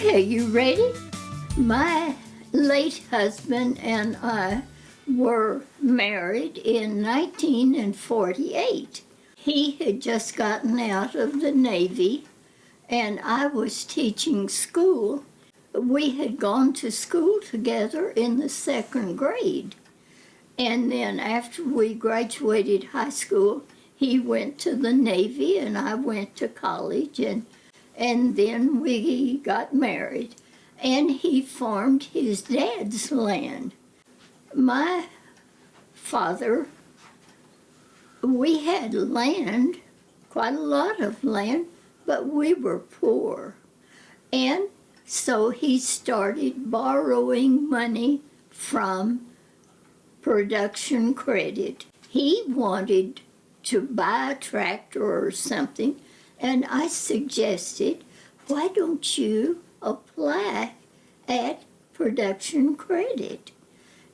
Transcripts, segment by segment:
Okay, you ready? My late husband and I were married in 1948. He had just gotten out of the Navy, and I was teaching school. We had gone to school together in the second grade. And then after we graduated high school, he went to the Navy and I went to college, and then we got married. And he farmed his dad's land. My father, we had land, quite a lot of land, but we were poor. And so he started borrowing money from production credit. He wanted to buy a tractor or something, and I suggested, why don't you apply at production credit?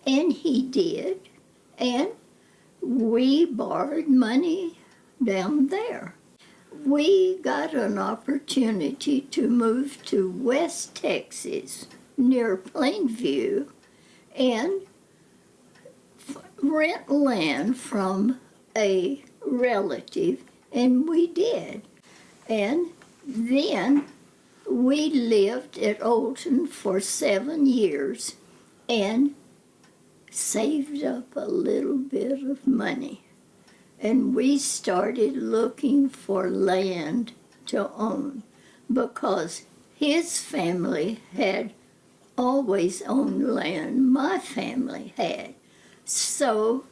And he did, and we borrowed money down there. We got an opportunity to move to West Texas, near Plainview, and rent land from a relative, and we did. And then we lived at Olton for 7 years and saved up a little bit of money. And we started looking for land to own because his family had always owned land. My family had. So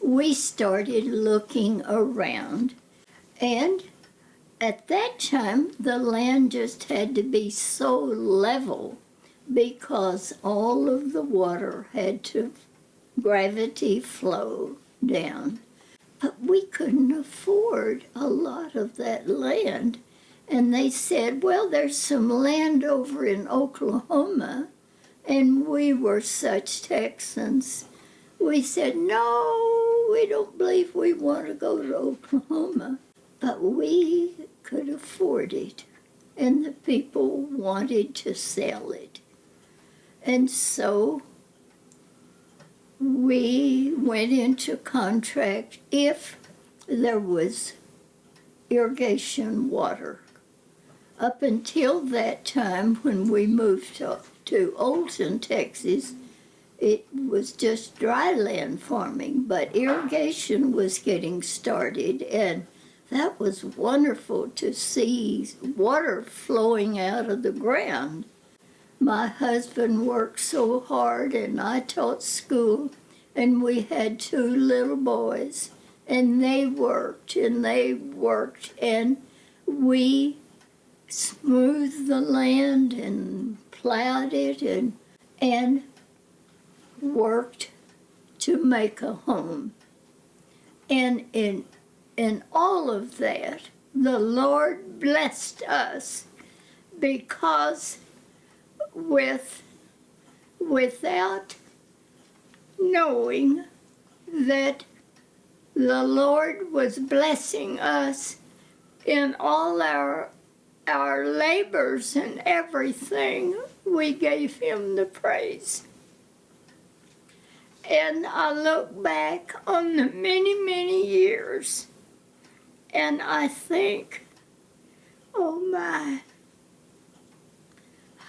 we started looking around, and at that time the land just had to be so level because all of the water had to gravity flow down. But we couldn't afford a lot of that land. And they said, well, there's some land over in Oklahoma. And we were such Texans. We said, no, we don't believe we want to go to Oklahoma. But we could afford it. And the people wanted to sell it. And so we went into contract if there was irrigation water. Up until that time, when we moved to Olton, Texas, it was just dry land farming, but irrigation was getting started, and that was wonderful to see water flowing out of the ground. My husband worked so hard, and I taught school, and we had 2 little boys, and they worked, and we smoothed the land and plowed it and worked to make a home. And in all of that, the Lord blessed us, because without knowing that the Lord was blessing us in all our labors and everything, we gave him the praise. And I look back on the many, many years, and I think, oh my,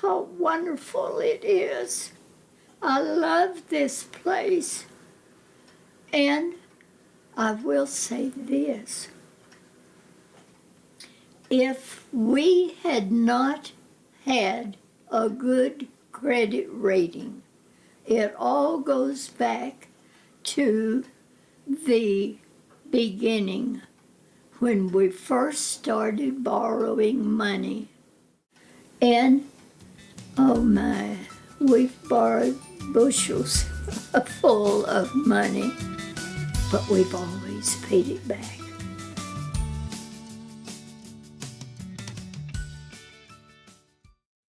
how wonderful it is. I love this place. And I will say this. If we had not had a good credit rating, it all goes back to the beginning when we first started borrowing money. And oh my, we've borrowed bushels full of money, but we've always paid it back.